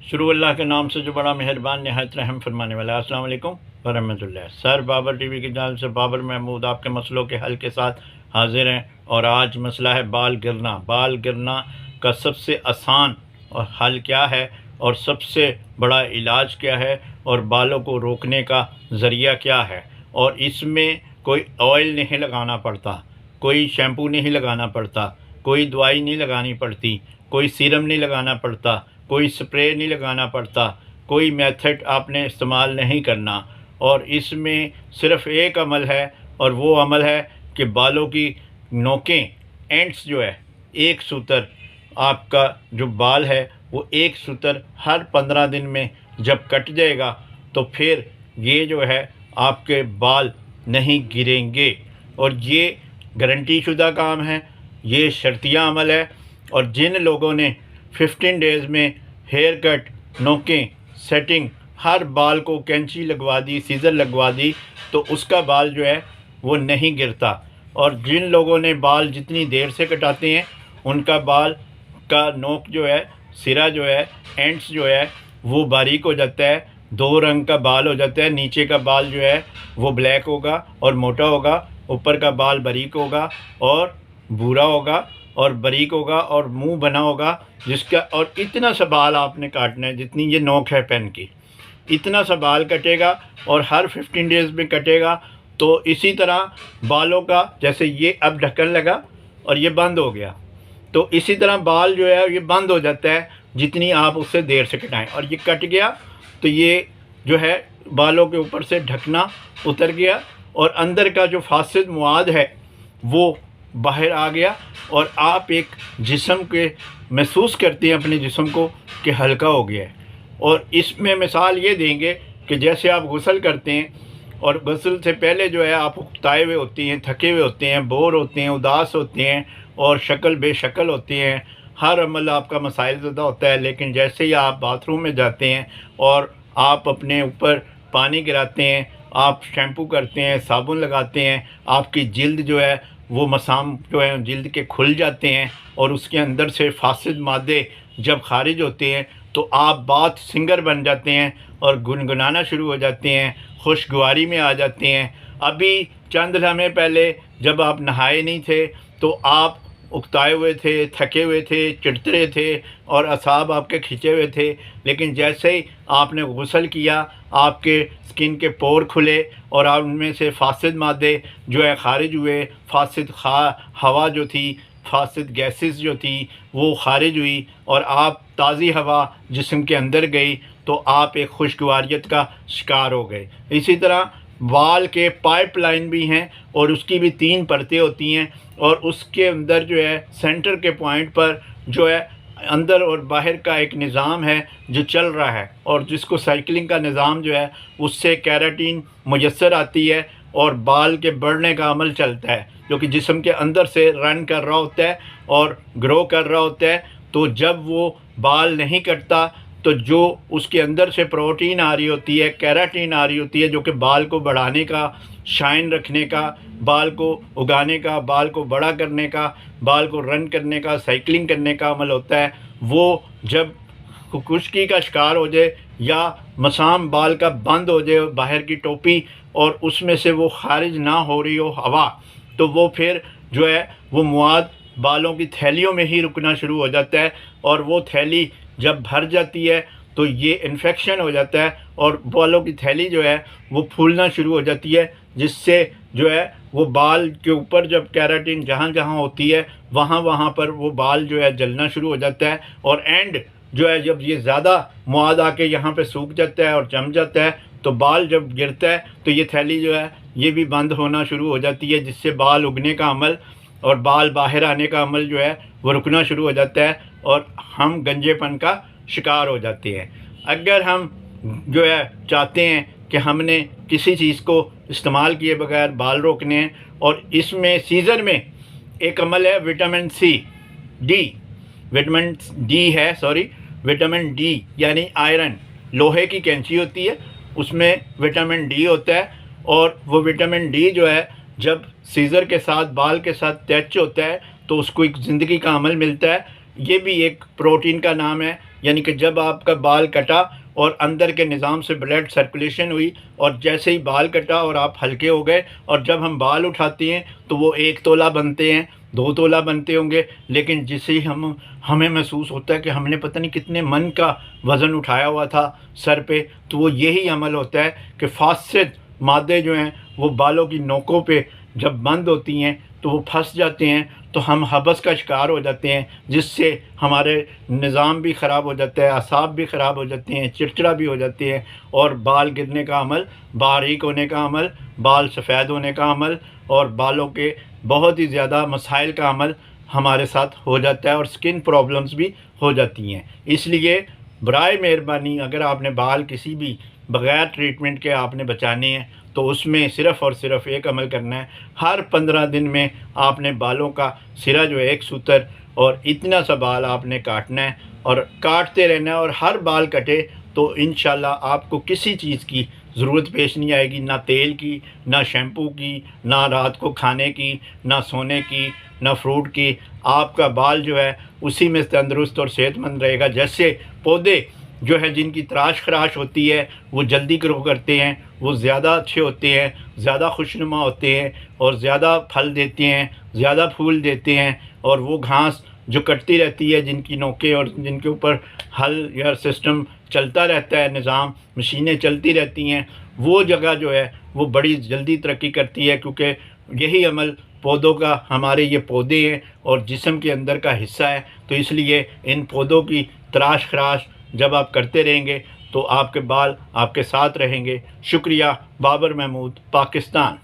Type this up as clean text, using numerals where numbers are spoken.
शुरू अल्लाह के नाम से जो बड़ा मेहरबान नहायत रहम फरमाने वाला है। अस्सलाम वालेकुम वरहमतुल्लाह। सर बाबर टीवी की जानिब से बाबर महमूद आपके मसलों के हल के साथ हाजिर हैं। और आज मसला है बाल गिरना। बाल गिरना का सबसे आसान और हल क्या है और सबसे बड़ा इलाज क्या है और बालों को रोकने का ज़रिया क्या है। और इसमें कोई ऑयल नहीं लगाना पड़ता, कोई शैम्पू नहीं लगाना पड़ता, कोई दवाई नहीं लगानी पड़ती, कोई सीरम नहीं लगाना पड़ता, कोई स्प्रे नहीं लगाना पड़ता, कोई मेथड आपने इस्तेमाल नहीं करना। और इसमें सिर्फ़ एक अमल है और वो अमल है कि बालों की नोकें, एंड्स जो है, एक सूतर, आपका जो बाल है वो एक सूतर हर 15 दिन में जब कट जाएगा तो फिर ये जो है आपके बाल नहीं गिरेंगे। और ये गारंटी शुदा काम है, ये शर्तिया अमल है। और जिन लोगों ने 15 डेज़ में हेयर कट, नोकें, सेटिंग, हर बाल को कैंची लगवा दी, सीज़र लगवा दी, तो उसका बाल जो है वो नहीं गिरता। और जिन लोगों ने बाल जितनी देर से कटाते हैं उनका बाल का नोक जो है, सिरा जो है, एंड्स जो है वो बारीक हो जाता है, दो रंग का बाल हो जाता है। नीचे का बाल जो है वो ब्लैक होगा और मोटा होगा, ऊपर का बाल बारीक होगा और भूरा होगा और बारीक होगा और मुंह बना होगा जिसका। और इतना सा बाल आपने काटना है जितनी ये नोक है पेन की, इतना सा बाल कटेगा और हर 15 डेज़ में कटेगा। तो इसी तरह बालों का, जैसे ये अब ढक्कन लगा और ये बंद हो गया, तो इसी तरह बाल जो है ये बंद हो जाता है जितनी आप उससे देर से कटाएं। और ये कट गया तो ये जो है बालों के ऊपर से ढकना उतर गया और अंदर का जो फासिद मवाद है वो बाहर आ गया। और आप एक जिस्म के महसूस करते हैं अपने जिस्म को कि हल्का हो गया है। और इसमें मिसाल ये देंगे कि जैसे आप गुस्ल करते हैं और गुस्ल से पहले जो है आप उकताए हुए होती हैं, थके हुए होते हैं, बोर होते हैं, उदास होते हैं और शक्ल बेशक्ल होती हैं, हर अमल आपका मसाइल ज़्यादा होता है। लेकिन जैसे ही आप बाथरूम में जाते हैं और आप अपने ऊपर पानी गिराते हैं, आप शैम्पू करते हैं, साबुन लगाते हैं, आपकी जिल्द जो है वो मसाम जो है जिल्द के खुल जाते हैं और उसके अंदर से फासिद मादे जब खारिज होते हैं तो आप बात सिंगर बन जाते हैं और गुनगुनाना शुरू हो जाते हैं, खुशगवारी में आ जाते हैं। अभी चंद लम्हे पहले जब आप नहाए नहीं थे तो आप उकताए हुए थे, थके हुए थे, चिड़चिड़े थे और असाब आपके खिंचे हुए थे। लेकिन जैसे ही आपने गुस्ल किया आपके स्किन के पोर खुले और आप उनमें से फासिद मादे जो है खारिज हुए, फासिद हवा जो थी, फासिद गैसेस जो थी वो खारिज हुई और आप ताज़ी हवा जिस्म के अंदर गई तो आप एक खुशगवारियत का शिकार हो गए। इसी तरह बाल के पाइपलाइन भी हैं और उसकी भी 3 परतें होती हैं और उसके अंदर जो है सेंटर के पॉइंट पर जो है अंदर और बाहर का एक निज़ाम है जो चल रहा है और जिसको साइकिलिंग का निज़ाम जो है उससे केराटिन मुयस्सर आती है और बाल के बढ़ने का अमल चलता है जो कि जिस्म के अंदर से रन कर रहा होता है और ग्रो कर रहा होता है। तो जब वो बाल नहीं कटता तो जो उसके अंदर से प्रोटीन आ रही होती है, केराटिन आ रही होती है जो कि बाल को बढ़ाने का, शाइन रखने का, बाल को उगाने का, बाल को बड़ा करने का, बाल को रन करने का, साइकिलिंग करने का अमल होता है। वो जब खुश्की का शिकार हो जाए या मसाम बाल का बंद हो जाए बाहर की टोपी और उसमें से वो खारिज ना हो रही हो हवा, तो वो फिर जो है वो मवाद बालों की थैलियों में ही रुकना शुरू हो जाता है और वो थैली जब भर जाती है तो ये इन्फेक्शन हो जाता है और बालों की थैली जो है वो फूलना शुरू हो जाती है जिससे जो है वो बाल के ऊपर जब केराटिन जहाँ जहाँ होती है वहाँ वहाँ पर वो बाल जो है जलना शुरू हो जाता है। और एंड जो है जब ये ज़्यादा मवाद आके यहाँ पे सूख जाता है और जम जाता है तो बाल जब गिरता है तो ये थैली जो है ये भी बंद होना शुरू हो जाती है जिससे बाल उगने का अमल और बाल बाहर आने का अमल जो है वो रुकना शुरू हो जाता है और हम गंजेपन का शिकार हो जाते हैं। अगर हम जो है चाहते हैं कि हमने किसी चीज़ को इस्तेमाल किए बगैर बाल रोकने हैं और इसमें सीज़र में एक अमल है विटामिन डी यानी आयरन, लोहे की कैंची होती है उसमें विटामिन डी होता है और वो विटामिन डी जो है जब सीज़र के साथ बाल के साथ टच होता है तो उसको एक ज़िंदगी का अमल मिलता है। ये भी एक प्रोटीन का नाम है यानी कि जब आपका बाल कटा और अंदर के निज़ाम से ब्लड सर्कुलेशन हुई और जैसे ही बाल कटा और आप हल्के हो गए, और जब हम बाल उठाते हैं तो वो 1 तोला बनते हैं, 2 तोला बनते होंगे, लेकिन जिसे ही हमें महसूस होता है कि हमने पता नहीं कितने मन का वज़न उठाया हुआ था सर पे। तो वो यही अमल होता है कि फास्द मादे जो हैं वो बालों की नोकों पे जब बंद होती हैं तो वो फंस जाते हैं, तो हम हबस का शिकार हो जाते हैं, जिससे हमारे निज़ाम भी ख़राब हो जाता है, असाब भी ख़राब हो जाते हैं, चिड़चिड़ा भी हो जाते हैं, और बाल गिरने का अमल, बारीक होने का अमल, बाल सफ़ेद होने का अमल और बालों के बहुत ही ज़्यादा मसाइल का अमल हमारे साथ हो जाता है, और स्किन प्रॉब्लम्स भी हो जाती हैं। इसलिए बराए मेहरबानी अगर आपने बाल किसी भी बग़ैर ट्रीटमेंट के आपने बचाने हैं तो उसमें सिर्फ़ और सिर्फ एक अमल करना है, हर 15 दिन में आपने बालों का सिरा जो है 1 सूतर और इतना सा बाल आपने काटना है और काटते रहना है, और हर बाल कटे तो इंशाल्लाह आपको किसी चीज़ की ज़रूरत पेश नहीं आएगी, ना तेल की, ना शैम्पू की, ना रात को खाने की, ना सोने की, ना फ्रूट की। आपका बाल जो है उसी में तंदुरुस्त और सेहतमंद रहेगा। जैसे पौधे जो है जिनकी तराश खराश होती है वो जल्दी ग्रो करते हैं, वो ज़्यादा अच्छे होते हैं, ज़्यादा खुशनुमा होते हैं और ज़्यादा फल देते हैं, ज़्यादा फूल देते हैं, और वो घास जो कटती रहती है, जिनकी नोकें और जिनके ऊपर हल या सिस्टम चलता रहता है, निज़ाम मशीनें चलती रहती हैं, वो जगह जो है वो बड़ी जल्दी तरक्की करती है, क्योंकि यही अमल पौधों का, हमारे ये पौधे हैं और जिस्म के अंदर का हिस्सा है। तो इसलिए इन पौधों की तराश खराश जब आप करते रहेंगे तो आपके बाल आपके साथ रहेंगे। शुक्रिया। बाबर महमूद, पाकिस्तान।